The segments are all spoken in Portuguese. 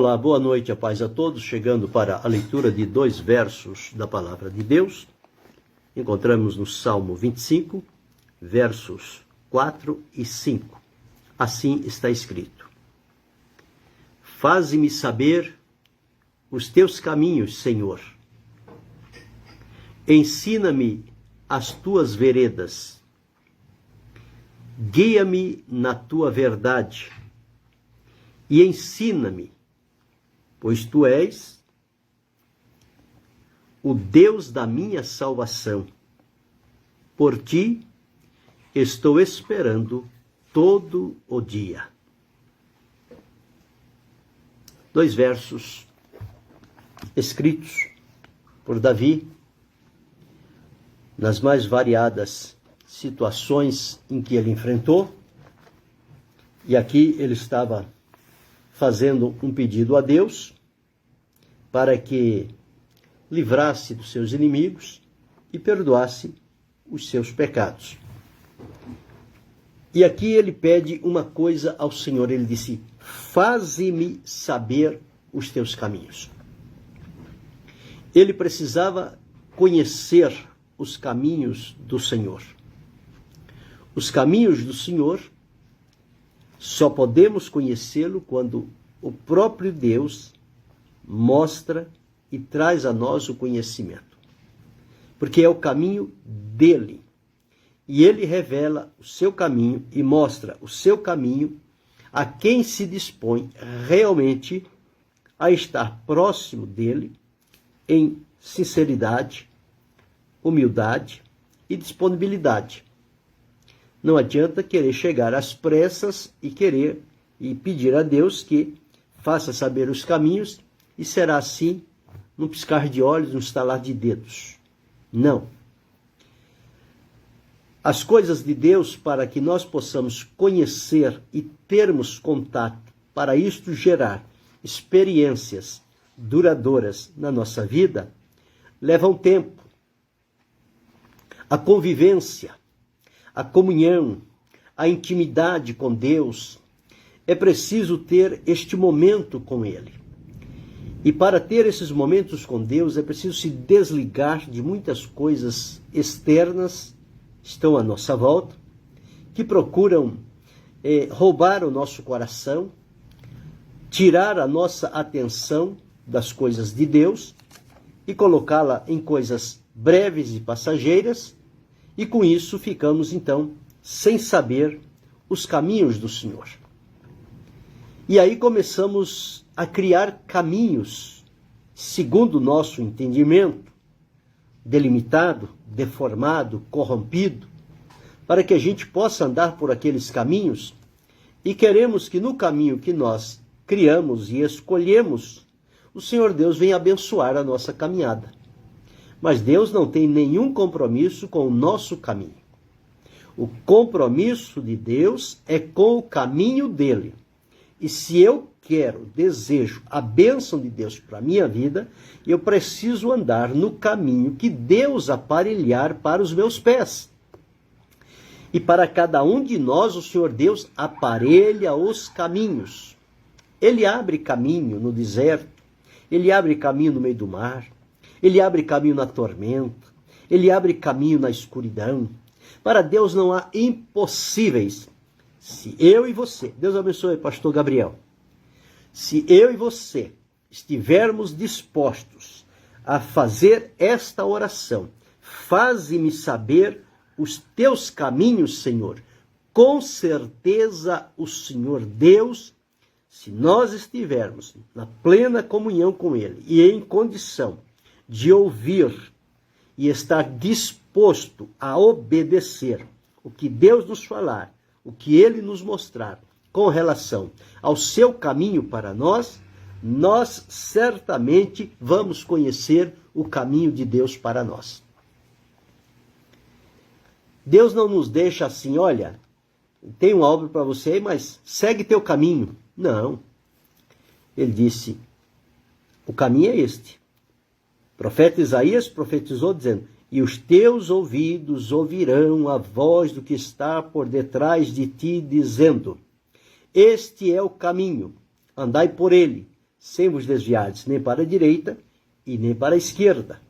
Olá, boa noite, a paz a todos. Chegando para a leitura de 2 versos da Palavra de Deus. Encontramos no Salmo 25, versos 4 e 5. Assim está escrito: Faze-me saber os teus caminhos, Senhor. Ensina-me as tuas veredas. Guia-me na tua verdade e ensina-me, pois tu és o Deus da minha salvação. Por ti estou esperando todo o dia. 2 versos escritos por Davi nas mais variadas situações em que ele enfrentou. E aqui ele estava fazendo um pedido a Deus para que livrasse dos seus inimigos e perdoasse os seus pecados. E aqui ele pede uma coisa ao Senhor. Ele disse: faze-me saber os teus caminhos. Ele precisava conhecer os caminhos do Senhor. Os caminhos do Senhor só podemos conhecê-lo quando o próprio Deus mostra e traz a nós o conhecimento. Porque é o caminho dele. E ele revela o seu caminho e mostra o seu caminho a quem se dispõe realmente a estar próximo dele em sinceridade, humildade e disponibilidade. Não adianta querer chegar às pressas e querer e pedir a Deus que faça saber os caminhos e será assim num piscar de olhos, num estalar de dedos. Não. As coisas de Deus, para que nós possamos conhecer e termos contato, para isto gerar experiências duradouras na nossa vida, levam tempo. A convivência, a comunhão, a intimidade com Deus, é preciso ter este momento com Ele. E para ter esses momentos com Deus, é preciso se desligar de muitas coisas externas que estão à nossa volta, que procuram roubar o nosso coração, tirar a nossa atenção das coisas de Deus e colocá-la em coisas breves e passageiras. E com isso ficamos, então, sem saber os caminhos do Senhor. E aí começamos a criar caminhos, segundo o nosso entendimento, delimitado, deformado, corrompido, para que a gente possa andar por aqueles caminhos, e queremos que no caminho que nós criamos e escolhemos, o Senhor Deus venha abençoar a nossa caminhada. Mas Deus não tem nenhum compromisso com o nosso caminho. O compromisso de Deus é com o caminho dele. E se eu quero, desejo a bênção de Deus para a minha vida, eu preciso andar no caminho que Deus aparelhar para os meus pés. E para cada um de nós, o Senhor Deus aparelha os caminhos. Ele abre caminho no deserto, ele abre caminho no meio do mar, ele abre caminho na tormenta, ele abre caminho na escuridão. Para Deus não há impossíveis. Se eu e você, Deus abençoe, pastor Gabriel, se eu e você estivermos dispostos a fazer esta oração, faze-me saber os teus caminhos, Senhor, com certeza o Senhor Deus, se nós estivermos na plena comunhão com Ele e em condição de ouvir e estar disposto a obedecer o que Deus nos falar, o que Ele nos mostrar com relação ao seu caminho para nós, nós certamente vamos conhecer o caminho de Deus para nós. Deus não nos deixa assim: olha, tem uma obra para você aí, mas segue teu caminho. Não. Ele disse: o caminho é este. O profeta Isaías profetizou dizendo: e os teus ouvidos ouvirão a voz do que está por detrás de ti, dizendo: este é o caminho, andai por ele, sem vos desviardes nem para a direita e nem para a esquerda.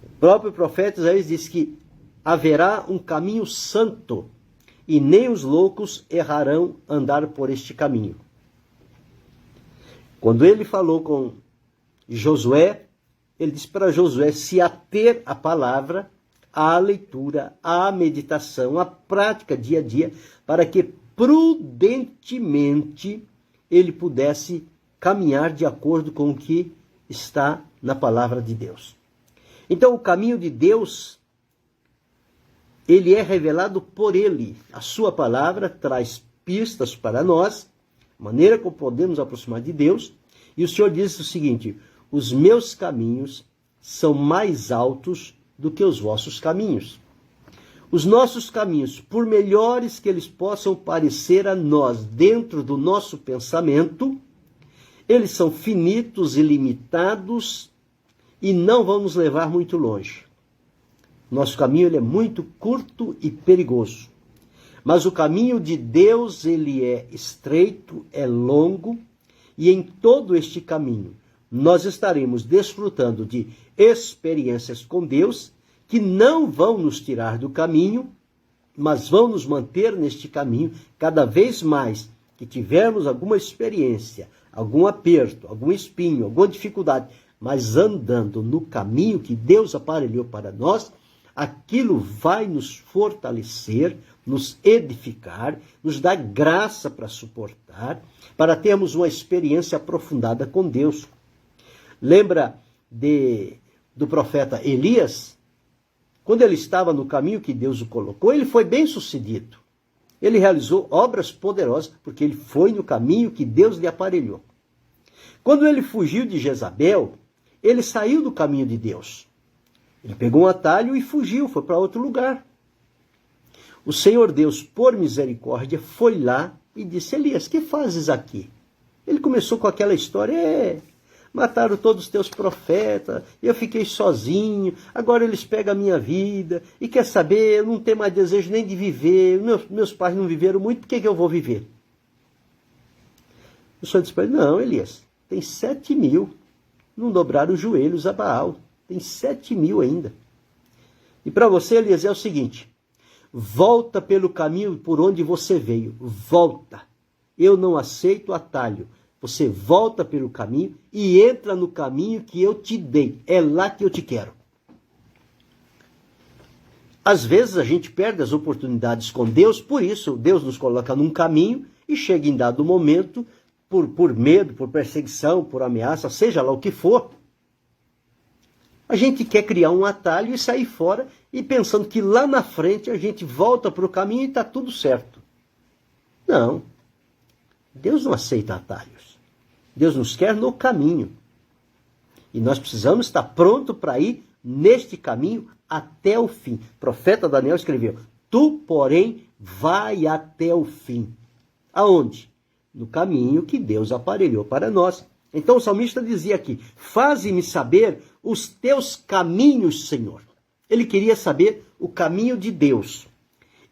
O próprio profeta Isaías diz que haverá um caminho santo, e nem os loucos errarão andar por este caminho. Quando ele falou com Josué, ele disse para Josué se ater à palavra, à leitura, à meditação, à prática dia a dia, para que prudentemente ele pudesse caminhar de acordo com o que está na palavra de Deus. Então, o caminho de Deus, ele é revelado por ele. A sua palavra traz pistas para nós, maneira como podemos nos aproximar de Deus. E o Senhor diz o seguinte: os meus caminhos são mais altos do que os vossos caminhos. Os nossos caminhos, por melhores que eles possam parecer a nós dentro do nosso pensamento, eles são finitos e limitados e não vão nos levar muito longe. Nosso caminho ele é muito curto e perigoso. Mas o caminho de Deus ele é estreito, é longo, e em todo este caminho nós estaremos desfrutando de experiências com Deus que não vão nos tirar do caminho, mas vão nos manter neste caminho cada vez mais que tivermos alguma experiência, algum aperto, algum espinho, alguma dificuldade, mas andando no caminho que Deus aparelhou para nós, aquilo vai nos fortalecer, nos edificar, nos dar graça para suportar, para termos uma experiência aprofundada com Deus. Lembra do profeta Elias? Quando ele estava no caminho que Deus o colocou, ele foi bem sucedido. Ele realizou obras poderosas, porque ele foi no caminho que Deus lhe aparelhou. Quando ele fugiu de Jezabel, ele saiu do caminho de Deus. Ele pegou um atalho e fugiu, foi para outro lugar. O Senhor Deus, por misericórdia, foi lá e disse: Elias, que fazes aqui? Ele começou com aquela história: mataram todos os teus profetas, eu fiquei sozinho, agora eles pegam a minha vida, e quer saber, eu não tenho mais desejo nem de viver, meus pais não viveram muito, por que eu vou viver? O Senhor disse para ele: não, Elias, tem 7.000, não dobraram os joelhos a Baal, tem 7.000 ainda. E para você, Elias, é o seguinte: volta pelo caminho por onde você veio, volta. Eu não aceito atalho. Você volta pelo caminho e entra no caminho que eu te dei. É lá que eu te quero. Às vezes a gente perde as oportunidades com Deus, por isso Deus nos coloca num caminho e chega em dado momento, por medo, por perseguição, por ameaça, seja lá o que for, a gente quer criar um atalho e sair fora e pensando que lá na frente a gente volta para o caminho e está tudo certo. Não. Deus não aceita atalhos. Deus nos quer no caminho. E nós precisamos estar pronto para ir neste caminho até o fim. O profeta Daniel escreveu: tu, porém, vai até o fim. Aonde? No caminho que Deus aparelhou para nós. Então o salmista dizia aqui: faze-me saber os teus caminhos, Senhor. Ele queria saber o caminho de Deus.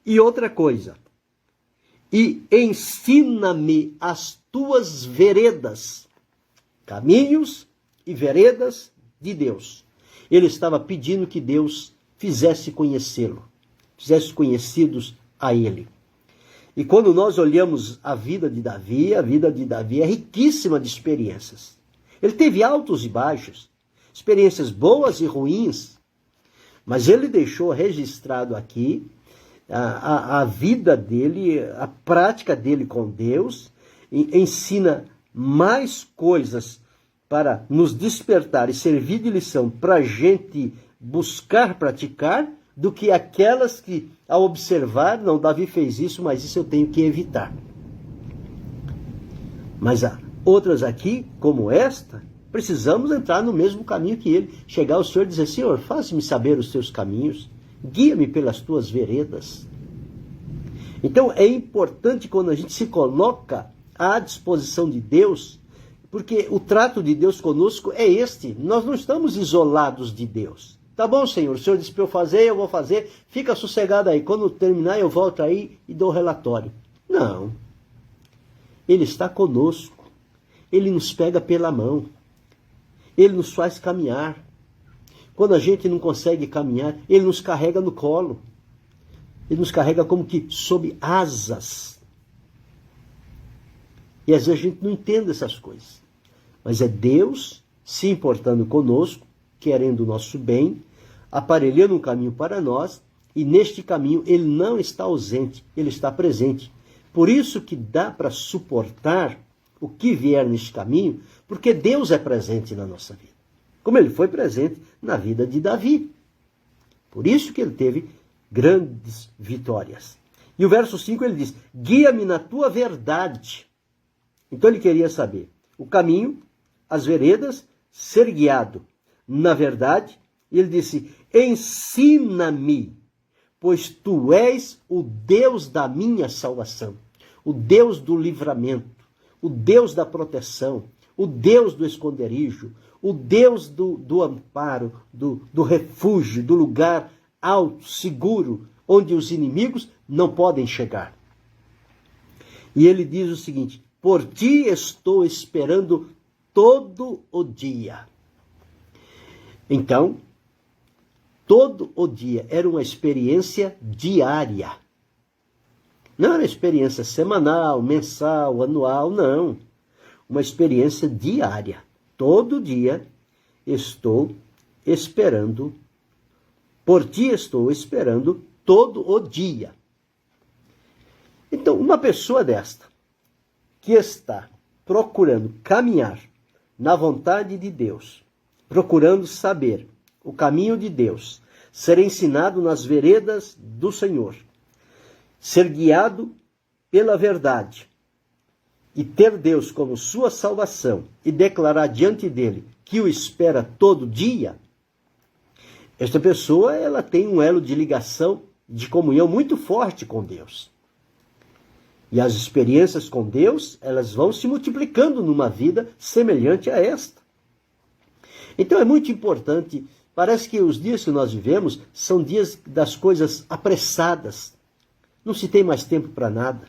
E outra coisa: e ensina-me as tuas veredas, caminhos e veredas de Deus. Ele estava pedindo que Deus fizesse conhecê-lo, fizesse conhecidos a ele. E quando nós olhamos a vida de Davi é riquíssima de experiências. Ele teve altos e baixos, experiências boas e ruins, mas ele deixou registrado aqui a vida dele, a prática dele com Deus, ensina mais coisas para nos despertar e servir de lição para a gente buscar praticar, do que aquelas que, ao observar, não, Davi fez isso, mas isso eu tenho que evitar. Mas há outras aqui, como esta, precisamos entrar no mesmo caminho que ele. Chegar ao Senhor e dizer: Senhor, faz-me saber os teus caminhos, guia-me pelas tuas veredas. Então é importante quando a gente se coloca à disposição de Deus, porque o trato de Deus conosco é este: nós não estamos isolados de Deus. Tá bom, Senhor, o Senhor disse para eu fazer, eu vou fazer, fica sossegado aí, quando terminar eu volto aí e dou o relatório. Não. Ele está conosco. Ele nos pega pela mão. Ele nos faz caminhar. Quando a gente não consegue caminhar, Ele nos carrega no colo. Ele nos carrega como que sob asas. E às vezes a gente não entende essas coisas. Mas é Deus se importando conosco, querendo o nosso bem, aparelhando um caminho para nós, e neste caminho Ele não está ausente, Ele está presente. Por isso que dá para suportar o que vier neste caminho, porque Deus é presente na nossa vida. Como Ele foi presente na vida de Davi. Por isso que ele teve grandes vitórias. E o verso 5 ele diz, guia-me na tua verdade. Então ele queria saber o caminho, as veredas, ser guiado na verdade. E ele disse, ensina-me, pois tu és o Deus da minha salvação, o Deus do livramento, o Deus da proteção, o Deus do esconderijo, o Deus do amparo, do refúgio, do lugar alto, seguro, onde os inimigos não podem chegar. E ele diz o seguinte, por ti estou esperando todo o dia. Então, todo o dia era uma experiência diária. Não era experiência semanal, mensal, anual, não. Uma experiência diária. Todo dia estou esperando, por ti estou esperando todo o dia. Então, uma pessoa desta, que está procurando caminhar na vontade de Deus, procurando saber o caminho de Deus, ser ensinado nas veredas do Senhor, ser guiado pela verdade e ter Deus como sua salvação e declarar diante dele que o espera todo dia, esta pessoa ela tem um elo de ligação, de comunhão muito forte com Deus. E as experiências com Deus, elas vão se multiplicando numa vida semelhante a esta. Então é muito importante, parece que os dias que nós vivemos são dias das coisas apressadas. Não se tem mais tempo para nada.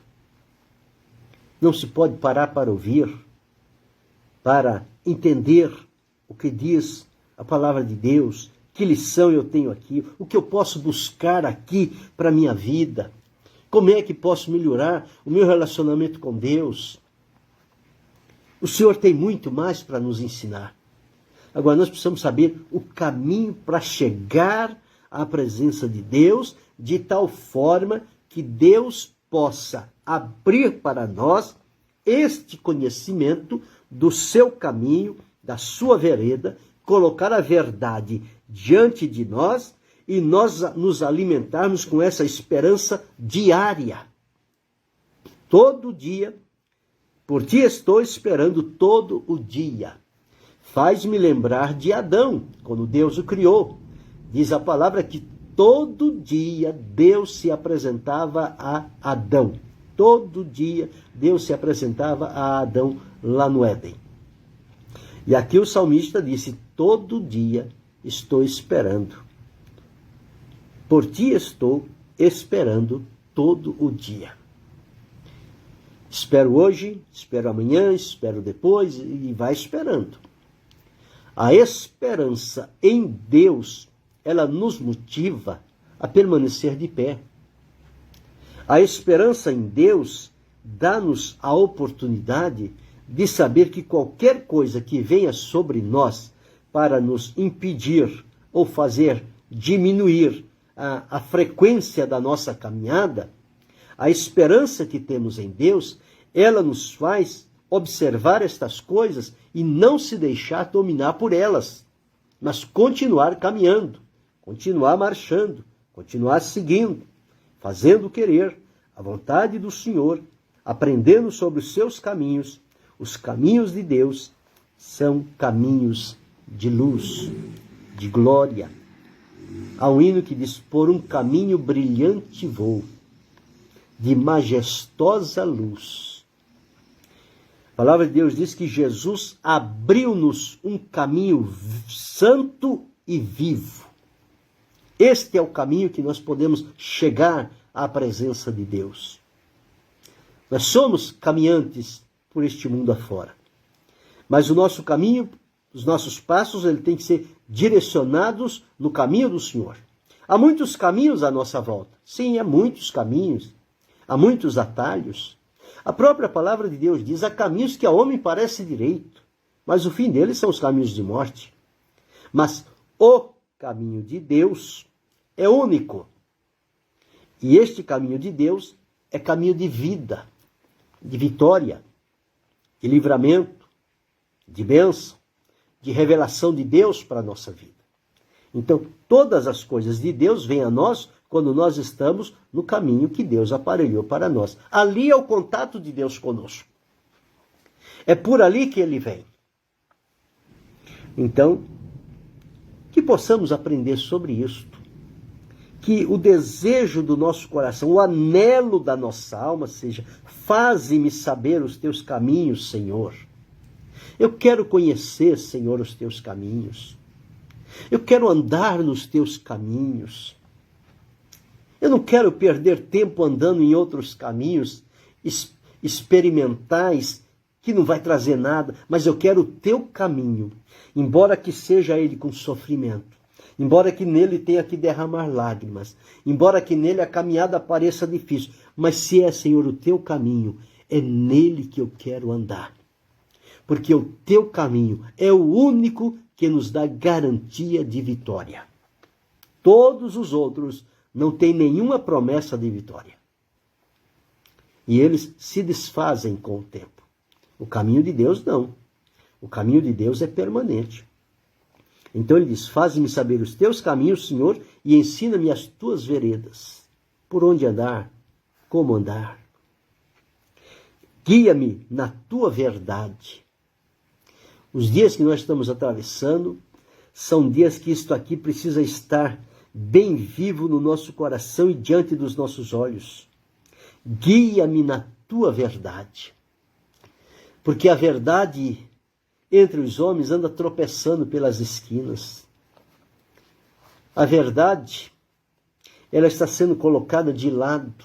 Não se pode parar para ouvir, para entender o que diz a palavra de Deus, que lição eu tenho aqui, o que eu posso buscar aqui para a minha vida, como é que posso melhorar o meu relacionamento com Deus. O Senhor tem muito mais para nos ensinar. Agora nós precisamos saber o caminho para chegar à presença de Deus, de tal forma que Deus possa abrir para nós este conhecimento do seu caminho, da sua vereda, colocar a verdade diante de nós e nós nos alimentarmos com essa esperança diária. Todo dia, por ti estou esperando todo o dia. Faz-me lembrar de Adão, quando Deus o criou. Diz a palavra que todo dia Deus se apresentava a Adão. Todo dia Deus se apresentava a Adão lá no Éden. E aqui o salmista disse, todo dia estou esperando. Por ti estou esperando todo o dia. Espero hoje, espero amanhã, espero depois e vai esperando. A esperança em Deus, ela nos motiva a permanecer de pé. A esperança em Deus dá-nos a oportunidade de saber que qualquer coisa que venha sobre nós para nos impedir ou fazer diminuir a frequência da nossa caminhada, a esperança que temos em Deus, ela nos faz observar estas coisas e não se deixar dominar por elas, mas continuar caminhando, continuar marchando, continuar seguindo, fazendo querer a vontade do Senhor, aprendendo sobre os seus caminhos. Os caminhos de Deus são caminhos de luz, de glória. Há um hino que diz, por um caminho brilhante vou, de majestosa luz. A palavra de Deus diz que Jesus abriu-nos um caminho santo e vivo. Este é o caminho que nós podemos chegar à presença de Deus. Nós somos caminhantes por este mundo afora. Mas o nosso caminho, os nossos passos, ele tem que ser direcionados no caminho do Senhor. Há muitos caminhos à nossa volta. Sim, há muitos caminhos. Há muitos atalhos. A própria palavra de Deus diz: há caminhos que ao homem parece direito, mas o fim deles são os caminhos de morte. Mas o caminho de Deus é único. E este caminho de Deus é caminho de vida, de vitória, de livramento, de bênção, de revelação de Deus para a nossa vida. Então, todas as coisas de Deus vêm a nós quando nós estamos no caminho que Deus aparelhou para nós. Ali é o contato de Deus conosco. É por ali que ele vem. Então, que possamos aprender sobre isto. Que o desejo do nosso coração, o anelo da nossa alma seja: faze-me saber os teus caminhos, Senhor. Eu quero conhecer, Senhor, os teus caminhos. Eu quero andar nos teus caminhos. Eu não quero perder tempo andando em outros caminhos experimentais que não vai trazer nada, mas eu quero o teu caminho, embora que seja ele com sofrimento, embora que nele tenha que derramar lágrimas, embora que nele a caminhada pareça difícil, mas se é, Senhor, o teu caminho, é nele que eu quero andar. Porque o teu caminho é o único que nos dá garantia de vitória. Todos os outros não têm nenhuma promessa de vitória. E eles se desfazem com o tempo. O caminho de Deus não. O caminho de Deus é permanente. Então ele diz: faze-me saber os teus caminhos, Senhor, e ensina-me as tuas veredas. Por onde andar? Como andar? Guia-me na tua verdade. Os dias que nós estamos atravessando são dias que isto aqui precisa estar bem vivo no nosso coração e diante dos nossos olhos. Guia-me na tua verdade. Porque a verdade entre os homens anda tropeçando pelas esquinas. A verdade, ela está sendo colocada de lado.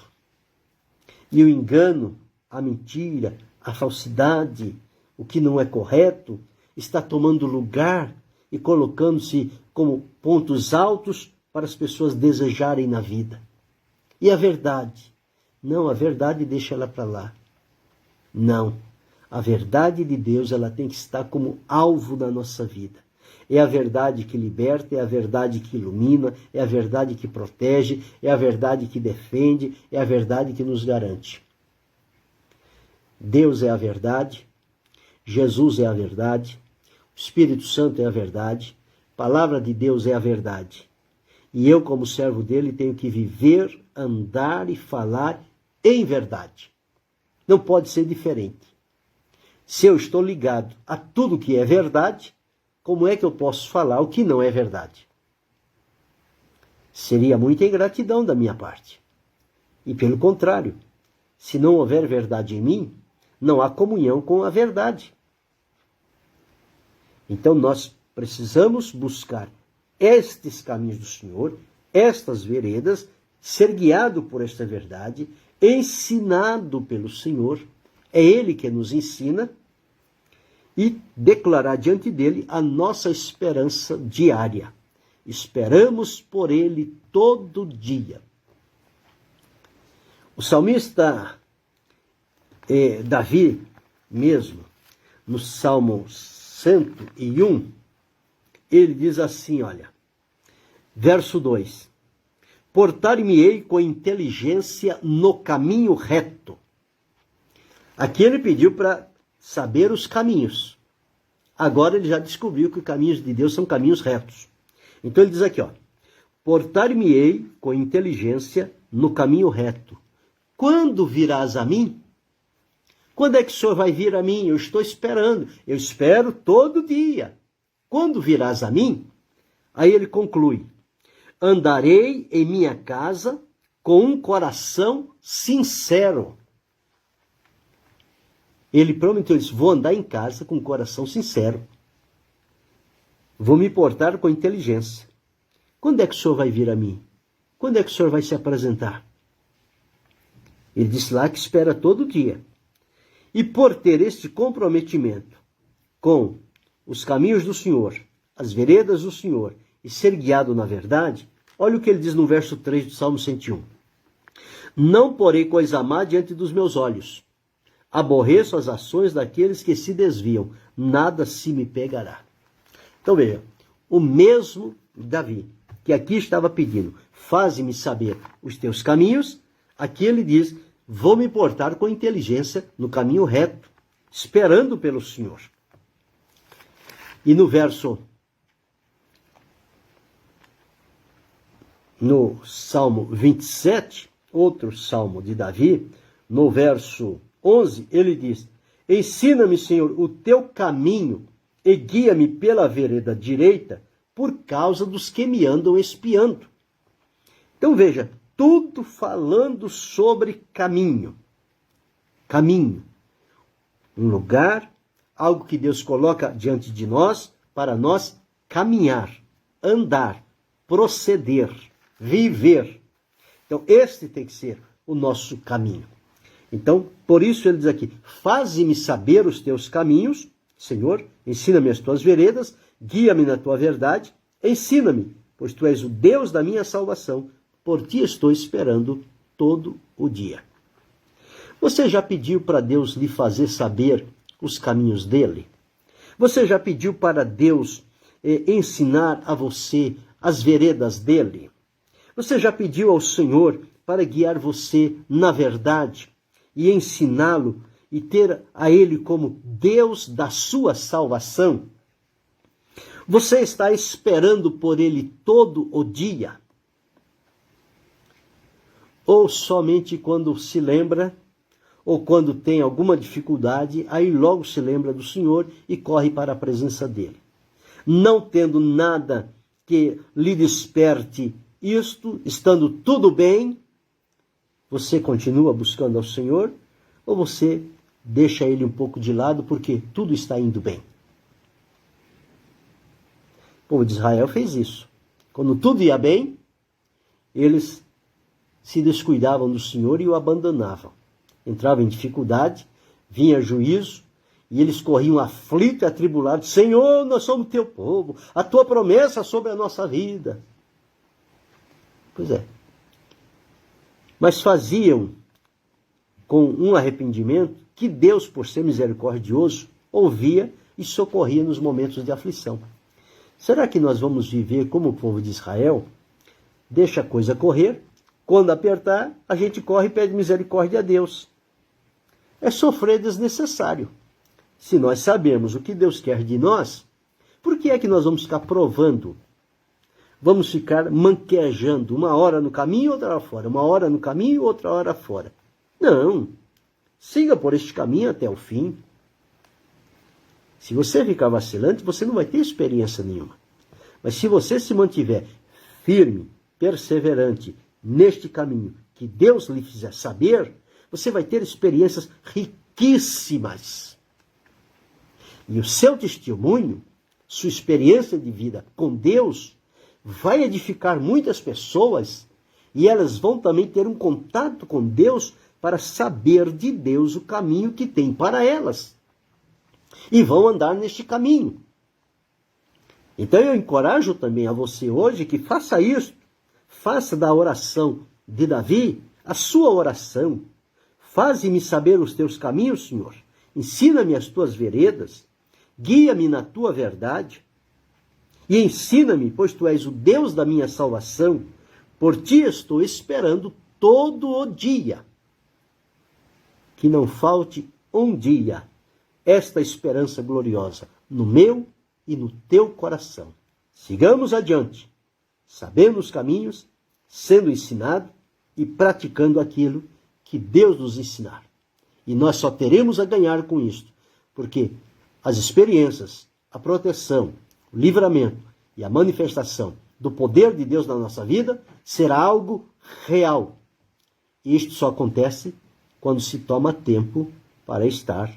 E o engano, a mentira, a falsidade, o que não é correto, está tomando lugar e colocando-se como pontos altos para as pessoas desejarem na vida. E a verdade? Não, a verdade deixa ela para lá. Não. A verdade de Deus, ela tem que estar como alvo da nossa vida. É a verdade que liberta, é a verdade que ilumina, é a verdade que protege, é a verdade que defende, é a verdade que nos garante. Deus é a verdade, Jesus é a verdade, o Espírito Santo é a verdade, a palavra de Deus é a verdade. E eu, como servo dele, tenho que viver, andar e falar em verdade. Não pode ser diferente. Se eu estou ligado a tudo que é verdade, como é que eu posso falar o que não é verdade? Seria muita ingratidão da minha parte. E pelo contrário, se não houver verdade em mim, não há comunhão com a verdade. Então nós precisamos buscar estes caminhos do Senhor, estas veredas, ser guiado por esta verdade, ensinado pelo Senhor, é Ele que nos ensina, e declarar diante dele a nossa esperança diária. Esperamos por Ele todo dia. O salmista Davi mesmo, no Salmo 101, ele diz assim, olha, verso 2: portar-me-ei com inteligência no caminho reto. Aqui ele pediu para saber os caminhos. Agora ele já descobriu que os caminhos de Deus são caminhos retos. Então ele diz aqui, ó, portar-me-ei com inteligência no caminho reto. Quando virás a mim? Quando é que o Senhor vai vir a mim? Eu estou esperando. Eu espero todo dia. Quando virás a mim? Aí ele conclui: andarei em minha casa com um coração sincero. Ele prometeu isso: vou andar em casa com um coração sincero. Vou me portar com inteligência. Quando é que o Senhor vai vir a mim? Quando é que o Senhor vai se apresentar? Ele disse lá que espera todo dia. E por ter este comprometimento com os caminhos do Senhor, as veredas do Senhor, e ser guiado na verdade, olha o que ele diz no verso 3 do Salmo 101. Não porei coisa má diante dos meus olhos. Aborreço as ações daqueles que se desviam. Nada se me pegará. Então veja, o mesmo Davi, que aqui estava pedindo, faze-me saber os teus caminhos, aqui ele diz, vou me portar com inteligência no caminho reto, esperando pelo Senhor. E no Salmo 27, outro salmo de Davi, no verso 11, ele diz, ensina-me, Senhor, o teu caminho e guia-me pela vereda direita por causa dos que me andam espiando. Então veja, tudo falando sobre caminho. Caminho. Um lugar, algo que Deus coloca diante de nós para nós caminhar, andar, proceder, viver. Então, este tem que ser o nosso caminho. Então, por isso ele diz aqui, faze-me saber os teus caminhos, Senhor, ensina-me as tuas veredas, guia-me na tua verdade, ensina-me, pois tu és o Deus da minha salvação, por ti estou esperando todo o dia. Você já pediu para Deus lhe fazer saber os caminhos dele? Você já pediu para Deus ensinar a você as veredas dele? Você já pediu ao Senhor para guiar você na verdade e ensiná-lo e ter a ele como Deus da sua salvação? Você está esperando por ele todo o dia? Ou somente quando se lembra, ou quando tem alguma dificuldade, aí logo se lembra do Senhor e corre para a presença dele? Não tendo nada que lhe desperte isto, estando tudo bem, você continua buscando ao Senhor, ou você deixa ele um pouco de lado porque tudo está indo bem? O povo de Israel fez isso. Quando tudo ia bem, eles se descuidavam do Senhor e o abandonavam. Entravam em dificuldade, vinha juízo, e eles corriam aflitos e atribulados. Senhor, nós somos teu povo, a tua promessa sobre a nossa vida. Pois é. Mas faziam com um arrependimento que Deus, por ser misericordioso, ouvia e socorria nos momentos de aflição. Será que nós vamos viver como o povo de Israel? Deixa a coisa correr, quando apertar, a gente corre e pede misericórdia a Deus. É sofrer desnecessário. Se nós sabemos o que Deus quer de nós, por que é que nós vamos ficar provando? Vamos ficar manquejando, uma hora no caminho, outra hora fora, uma hora no caminho, outra hora fora. Não, siga por este caminho até o fim. Se você ficar vacilante, você não vai ter experiência nenhuma. Mas se você se mantiver firme, perseverante, neste caminho que Deus lhe fizer saber, você vai ter experiências riquíssimas. E o seu testemunho, sua experiência de vida com Deus, vai edificar muitas pessoas e elas vão também ter um contato com Deus para saber de Deus o caminho que tem para elas. E vão andar neste caminho. Então eu encorajo também a você hoje que faça isso. Faça da oração de Davi a sua oração. Faze-me saber os teus caminhos, Senhor. Ensina-me as tuas veredas. Guia-me na tua verdade. E ensina-me, pois tu és o Deus da minha salvação. Por ti estou esperando todo o dia. Que não falte um dia esta esperança gloriosa no meu e no teu coração. Sigamos adiante, sabendo os caminhos, sendo ensinado e praticando aquilo que Deus nos ensinar. E nós só teremos a ganhar com isto, porque as experiências, a proteção, o livramento e a manifestação do poder de Deus na nossa vida será algo real. E isto só acontece quando se toma tempo para estar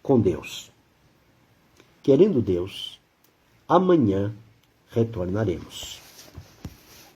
com Deus. Querendo Deus, amanhã retornaremos.